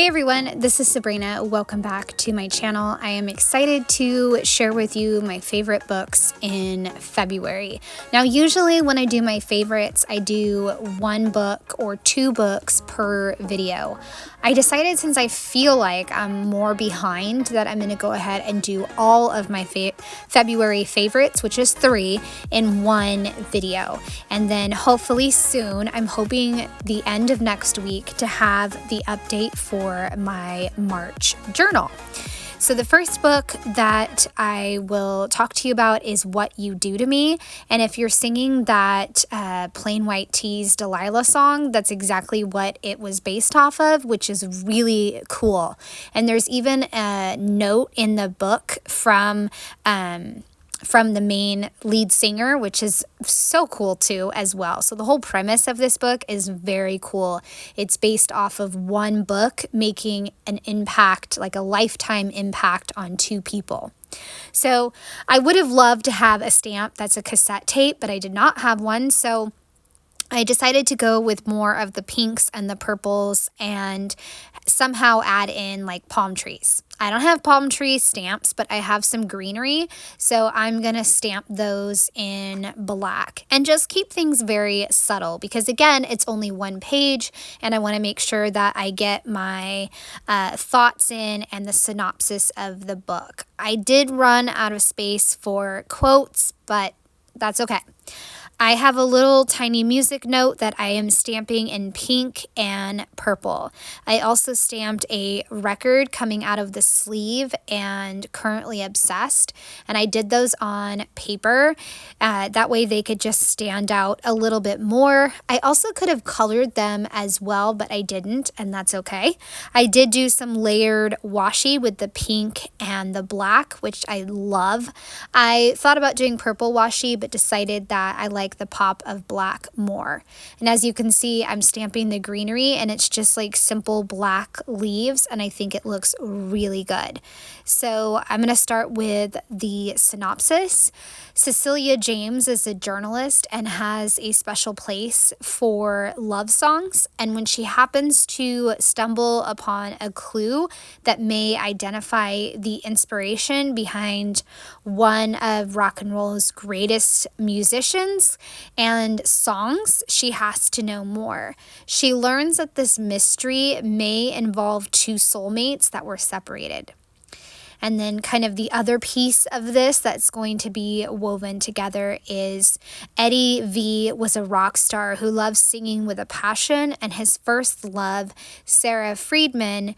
Hey everyone, this is Sabrina. Welcome back to my channel. I am excited to share with you my favorite books in February. Now, usually when I do my favorites, I do one book or two books per video. I decided since I feel like I'm more behind that I'm going to go ahead and do all of my February favorites, which is 3, in one video. And then hopefully soon, I'm hoping the end of next week to have the update for my March journal. So the first book that I will talk to you about is What You Do to Me. And if you're singing that Plain White Tees Delilah song, that's exactly what it was based off of, which is really cool. And there's even a note in the book from the main lead singer, which is so cool too as well. So the whole premise of this book is very cool. It's based off of one book making an impact, like a lifetime impact on 2 people. So I would have loved to have a stamp that's a cassette tape, but I did not have one. So I decided to go with more of the pinks and the purples and somehow add in like palm trees. I don't have palm tree stamps, but I have some greenery, so I'm going to stamp those in black and just keep things very subtle because, again, it's only one page, and I want to make sure that I get my thoughts in and the synopsis of the book. I did run out of space for quotes, but that's okay. I have a little tiny music note that I am stamping in pink and purple. I also stamped a record coming out of the sleeve and Currently Obsessed, and I did those on paper. That way they could just stand out a little bit more. I also could have colored them as well, but I didn't, and that's okay. I did do some layered washi with the pink and the black, which I love. I thought about doing purple washi, but decided that I like the pop of black more. And as you can see, I'm stamping the greenery and it's just like simple black leaves, and I think it looks really good. So I'm going to start with the synopsis. Cecilia James is a journalist and has a special place for love songs. And when she happens to stumble upon a clue that may identify the inspiration behind one of rock and roll's greatest musicians and songs, she has to know more. She learns that this mystery may involve 2 soulmates that were separated. And then kind of the other piece of this that's going to be woven together is Eddie V was a rock star who loved singing with a passion, and his first love, Sarah Friedman.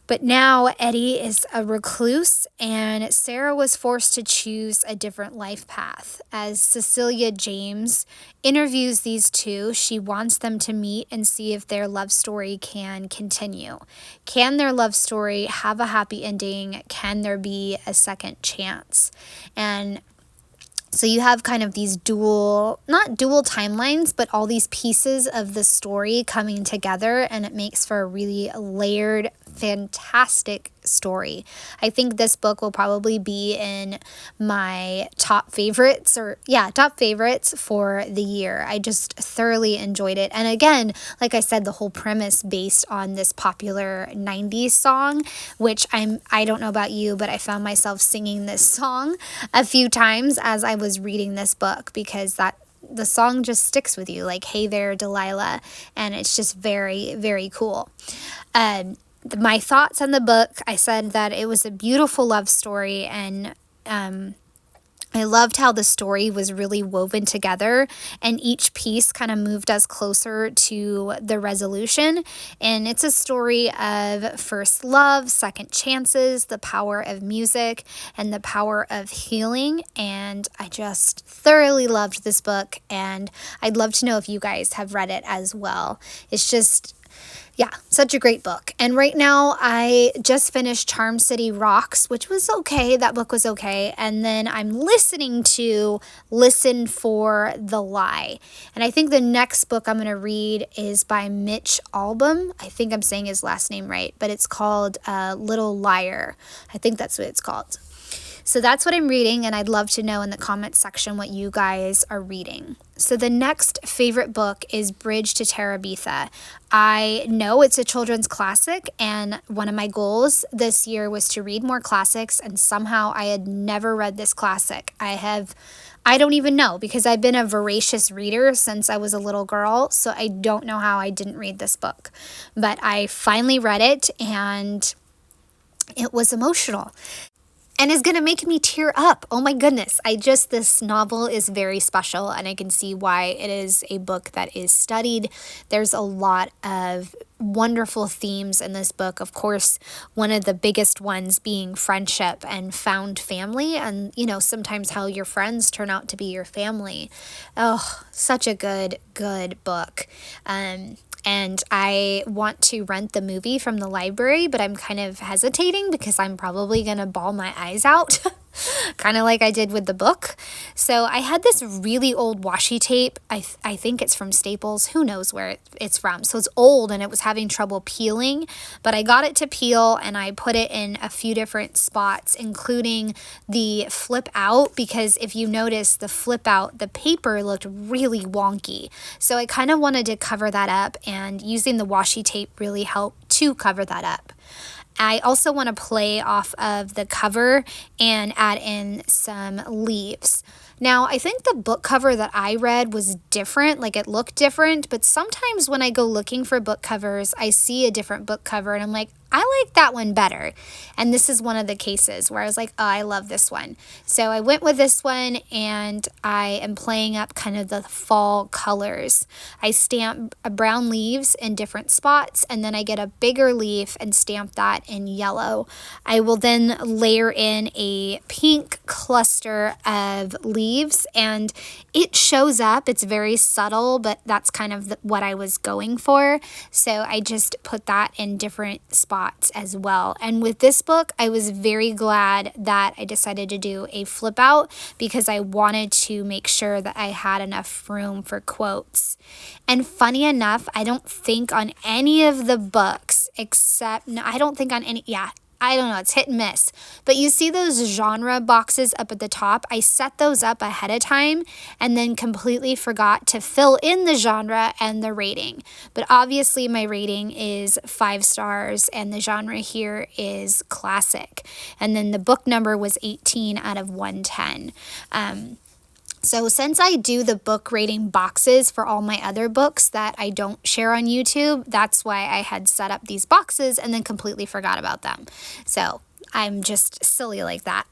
But now Eddie is a recluse, and Sarah was forced to choose a different life path. As Cecilia James interviews these 2, she wants them to meet and see if their love story can continue. Can their love story have a happy ending? Can there be a second chance? And so you have kind of these not dual timelines, but all these pieces of the story coming together, and it makes for a really layered, fantastic story. I think this book will probably be in my top favorites for the year. I just thoroughly enjoyed it. And again, like I said, the whole premise based on this popular 90s song, which I don't know about you, but I found myself singing this song a few times as I was reading this book because the song just sticks with you, like Hey There Delilah, and it's just very, very cool. My thoughts on the book, I said that it was a beautiful love story, and I loved how the story was really woven together, and each piece kind of moved us closer to the resolution. And it's a story of first love, second chances, the power of music, and the power of healing. And I just thoroughly loved this book, and I'd love to know if you guys have read it as well. It's just, yeah, such a great book. And right now I just finished Charm City Rocks, which was okay. That book was okay. And then I'm listening to Listen for the Lie. And I think the next book I'm going to read is by Mitch Albom. I think I'm saying his last name right, but it's called Little Liar. I think that's what it's called. So that's what I'm reading, and I'd love to know in the comments section what you guys are reading. So the next favorite book is Bridge to Terabitha. I know it's a children's classic, and one of my goals this year was to read more classics, and somehow I had never read this classic. I don't even know, because I've been a voracious reader since I was a little girl, so I don't know how I didn't read this book. But I finally read it, and it was emotional. And is going to make me tear up. Oh my goodness. This novel is very special, and I can see why it is a book that is studied. There's a lot of wonderful themes in this book. Of course, one of the biggest ones being friendship and found family, and, sometimes how your friends turn out to be your family. Oh, such a good book. And I want to rent the movie from the library, but I'm kind of hesitating because I'm probably going to bawl my eyes out, kind of like I did with the book. So I had this really old washi tape. I think it's from Staples. Who knows where it's from? So it's old, and it was having trouble peeling, but I got it to peel, and I put it in a few different spots, including the flip out, because if you notice the flip out, the paper looked really wonky. So I kind of wanted to cover that up, and using the washi tape really helped to cover that up. I also want to play off of the cover and add in some leaves. Now, I think the book cover that I read was different, like it looked different, but sometimes when I go looking for book covers, I see a different book cover and I'm like, I like that one better. And this is one of the cases where I was like, oh, I love this one. So I went with this one, and I am playing up kind of the fall colors. I stamp brown leaves in different spots, and then I get a bigger leaf and stamp that in yellow. I will then layer in a pink cluster of leaves, and it shows up. It's very subtle, but that's kind of what I was going for. So I just put that in different spots as well. And with this book, I was very glad that I decided to do a flip out, because I wanted to make sure that I had enough room for quotes. And funny enough, I don't think on any of the books I don't know, it's hit and miss. But you see those genre boxes up at the top? I set those up ahead of time and then completely forgot to fill in the genre and the rating. But obviously my rating is 5 stars, and the genre here is classic. And then the book number was 18 out of 110. So since I do the book rating boxes for all my other books that I don't share on YouTube, that's why I had set up these boxes and then completely forgot about them. So I'm just silly like that.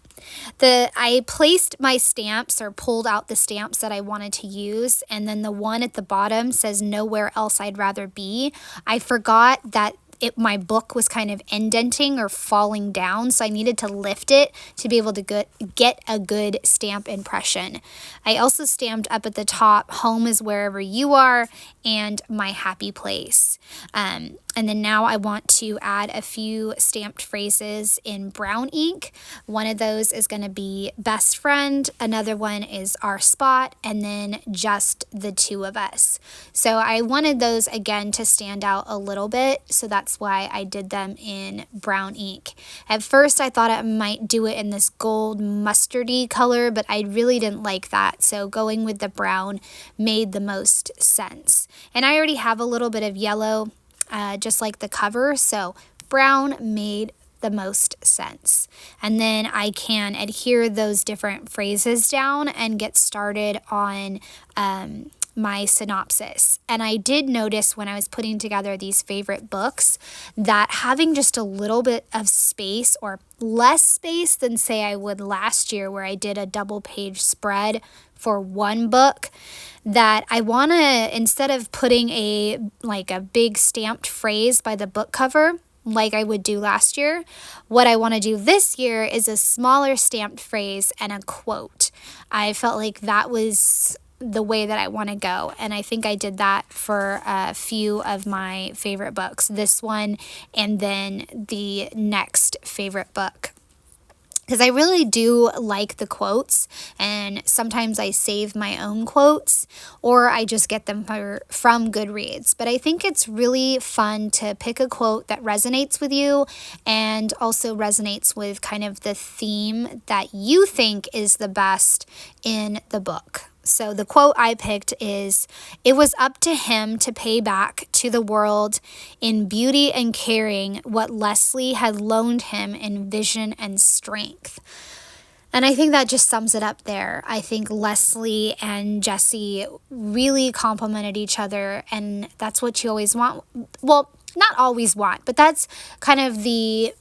I placed my stamps, or pulled out the stamps that I wanted to use, and then the one at the bottom says nowhere else I'd rather be. I forgot that my book was kind of indenting or falling down, so I needed to lift it to be able to get a good stamp impression. I also stamped up at the top, home is wherever you are, and my happy place. And then now I want to add a few stamped phrases in brown ink. One of those is going to be best friend, another one is our spot, and then just the two of us. So I wanted those again to stand out a little bit, so that's why I did them in brown ink. At first I thought I might do it in this gold mustardy color, but I really didn't like that, so going with the brown made the most sense. And I already have a little bit of yellow, just like the cover, so brown made the most sense. And then I can adhere those different phrases down and get started on my synopsis. And I did notice when I was putting together these favorite books that having just a little bit of space, or less space than say I would last year where I did a double page spread for one book, that I want to, instead of putting a big stamped phrase by the book cover like I would do last year, what I want to do this year is a smaller stamped phrase and a quote. I felt like that was the way that I want to go, and I think I did that for a few of my favorite books, this one and then the next favorite book. because I really do like the quotes, and sometimes I save my own quotes or I just get them from Goodreads. But I think it's really fun to pick a quote that resonates with you and also resonates with kind of the theme that you think is the best in the book. So the quote I picked is, "It was up to him to pay back to the world in beauty and caring what Leslie had loaned him in vision and strength." And I think that just sums it up there. I think Leslie and Jessie really complemented each other, and that's what you always want. Well, not always want, but that's kind of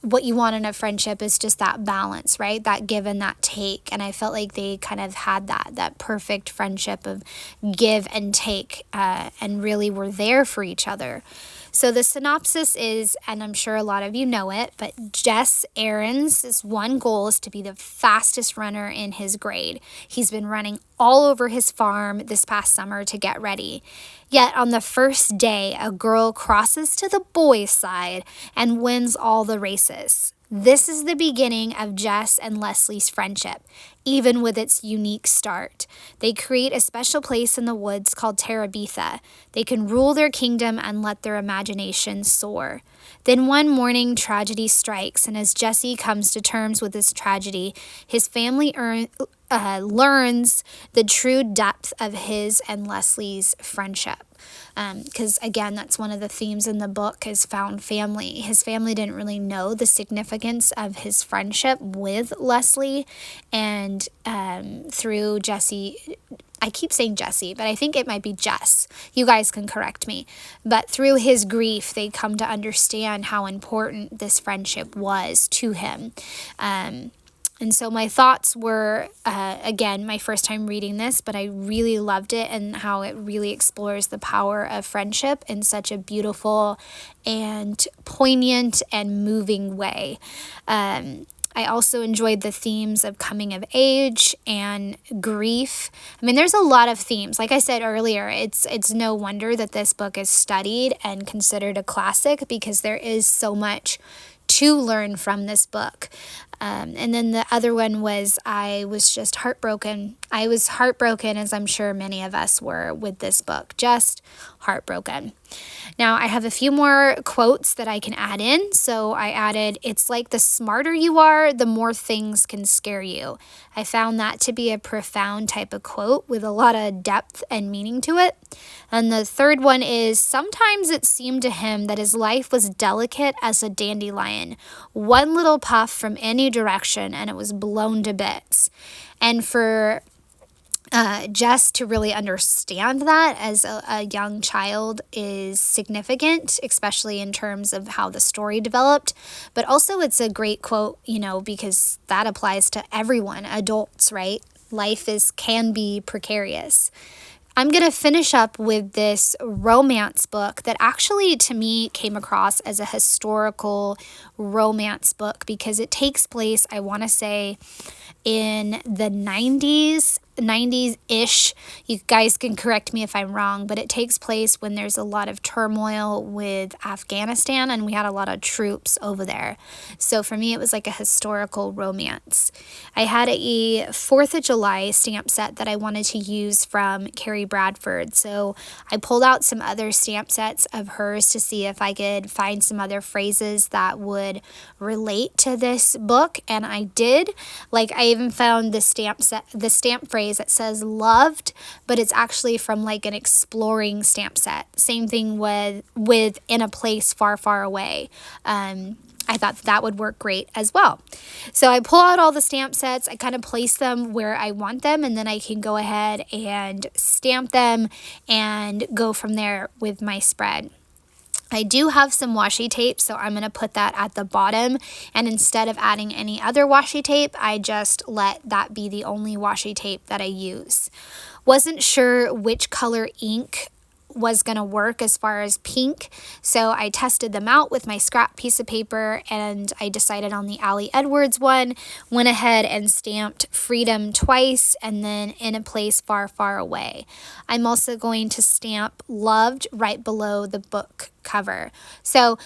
what you want in a friendship, is just that balance, right? That give and that take. And I felt like they kind of had that perfect friendship of give and take, and really were there for each other. So the synopsis is, and I'm sure a lot of you know it, but Jess Aaron's one goal is to be the fastest runner in his grade. He's been running all over his farm this past summer to get ready. Yet on the first day, a girl crosses to the boys' side and wins all the races. This is the beginning of Jess and Leslie's friendship, even with its unique start. They create a special place in the woods called Terabitha. They can rule their kingdom and let their imagination soar. Then one morning, tragedy strikes, and as Jesse comes to terms with this tragedy, his family learns the true depth of his and Leslie's friendship. Because again, that's one of the themes in the book, is found family. His family didn't really know the significance of his friendship with Leslie, and through Jesse, I keep saying Jesse, but I think it might be Jess. You guys can correct me. But through his grief, they come to understand how important this friendship was to him. And so my thoughts were, again, my first time reading this, but I really loved it, and how it really explores the power of friendship in such a beautiful and poignant and moving way. I also enjoyed the themes of coming of age and grief. I mean, there's a lot of themes. Like I said earlier, it's no wonder that this book is studied and considered a classic, because there is so much to learn from this book. And then the other one was, I was just heartbroken. I was heartbroken, as I'm sure many of us were with this book, just heartbroken. Now, I have a few more quotes that I can add in. So I added, "It's like the smarter you are, the more things can scare you." I found that to be a profound type of quote with a lot of depth and meaning to it. And the third one is, "Sometimes it seemed to him that his life was delicate as a dandelion. One little puff from any direction and it was blown to bits." And for Jess to really understand that as a young child is significant, especially in terms of how the story developed. But also it's a great quote, because that applies to everyone, adults, right? Life can be precarious. I'm going to finish up with this romance book that actually, to me, came across as a historical romance book, because it takes place, I want to say, in the 90s-ish. You guys can correct me if I'm wrong, but it takes place when there's a lot of turmoil with Afghanistan, and we had a lot of troops over there. So for me, it was like a historical romance. I had a 4th of July stamp set that I wanted to use from Kerri Bradford. So I pulled out some other stamp sets of hers to see if I could find some other phrases that would relate to this book, and I did. Like, I even found the stamp phrase that says "loved," but it's actually from like an exploring stamp set. Same thing with "in a place far, far away." I thought that would work great as well. So I pull out all the stamp sets, I kind of place them where I want them, and then I can go ahead and stamp them and go from there with my spread. I do have some washi tape, so I'm going to put that at the bottom, and instead of adding any other washi tape, I just let that be the only washi tape that I use. Wasn't sure which color ink was going to work as far as pink, so I tested them out with my scrap piece of paper, and I decided on the Ali Edwards one, went ahead and stamped "Freedom" twice, and then "In a Place Far, Far Away." I'm also going to stamp "Loved" right below the book cover. So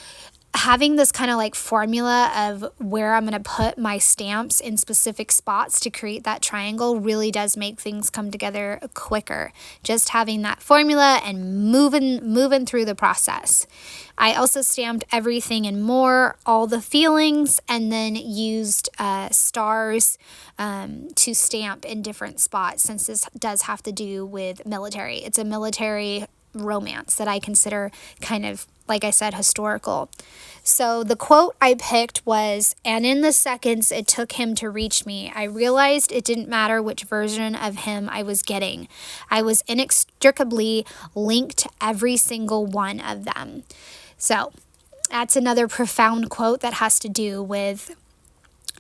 having this kind of like formula of where I'm going to put my stamps in specific spots to create that triangle really does make things come together quicker. Just having that formula and moving through the process. I also stamped everything and more, all the feelings, and then used stars to stamp in different spots, since this does have to do with military. It's a military romance that I consider kind of, like I said, historical. So the quote I picked was, "And in the seconds it took him to reach me, I realized it didn't matter which version of him I was getting. I was inextricably linked to every single one of them." So that's another profound quote that has to do with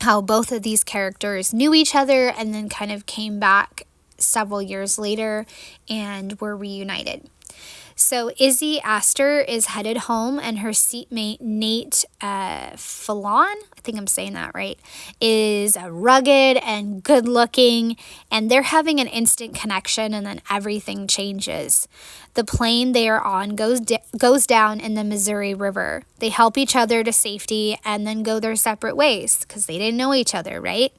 how both of these characters knew each other and then kind of came back several years later and were reunited. So Izzy Astor is headed home, and her seatmate Nate Fallon, I think I'm saying that right, is rugged and good looking, and they're having an instant connection, and then everything changes. The plane they are on goes down in the Missouri River. They help each other to safety and then go their separate ways because they didn't know each other, right?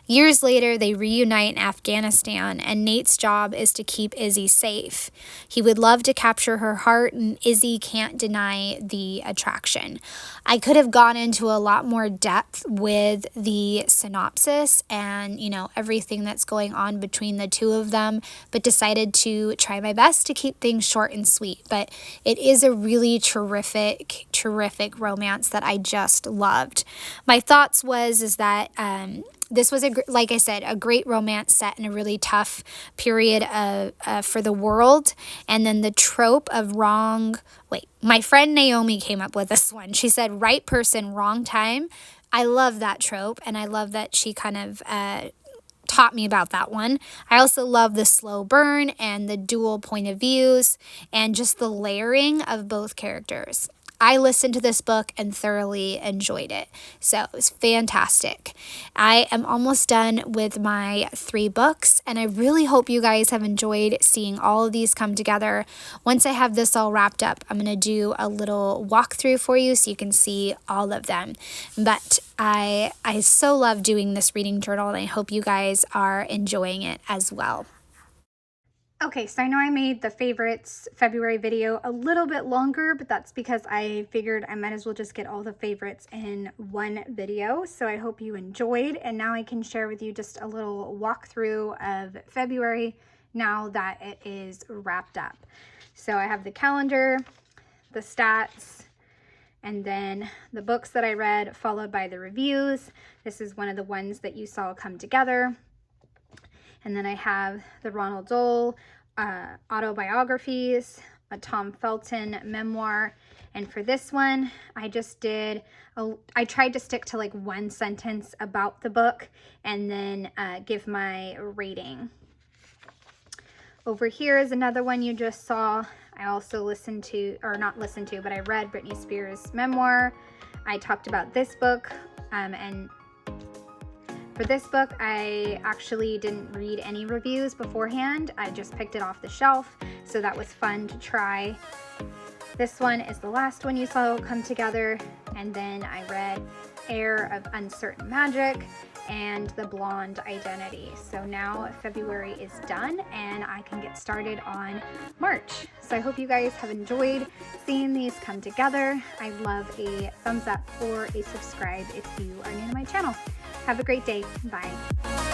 Years later, they reunite in Afghanistan, and Nate's job is to keep Izzy safe. He would love to capture her heart, and Izzy can't deny the attraction. I could have gone into a lot more depth with the synopsis and, everything that's going on between the two of them, but decided to try my best to keep things short and sweet. But it is a really terrific romance that I just loved. My thoughts is that this was, like I said, a great romance set in a really tough period for the world. And then the trope of my friend Naomi came up with this one. She said, right person, wrong time. I love that trope, and I love that she kind of taught me about that one. I also love the slow burn and the dual point of views and just the layering of both characters. I listened to this book and thoroughly enjoyed it. So it was fantastic. I am almost done with my 3 books, and I really hope you guys have enjoyed seeing all of these come together. Once I have this all wrapped up, I'm going to do a little walkthrough for you so you can see all of them. But I so love doing this reading journal, and I hope you guys are enjoying it as well. Okay, so I know I made the favorites February video a little bit longer, but that's because I figured I might as well just get all the favorites in one video. So I hope you enjoyed, and now I can share with you just a little walkthrough of February now that it is wrapped up. So I have the calendar, the stats, and then the books that I read, followed by the reviews. This is one of the ones that you saw come together. And then I have the Ronald Dole autobiographies, a Tom Felton memoir. And for this one, I tried to stick to like one sentence about the book and then give my rating. Over here is another one you just saw. I also I read Britney Spears' memoir. I talked about this book, and for this book, I actually didn't read any reviews beforehand. I just picked it off the shelf, so that was fun to try. This one is the last one you saw come together, and then I read Heir of Uncertain Magic and The Blonde Identity. So now February is done, and I can get started on March. So I hope you guys have enjoyed seeing these come together. I love a thumbs up or a subscribe if you are new to my channel. Have a great day. Bye.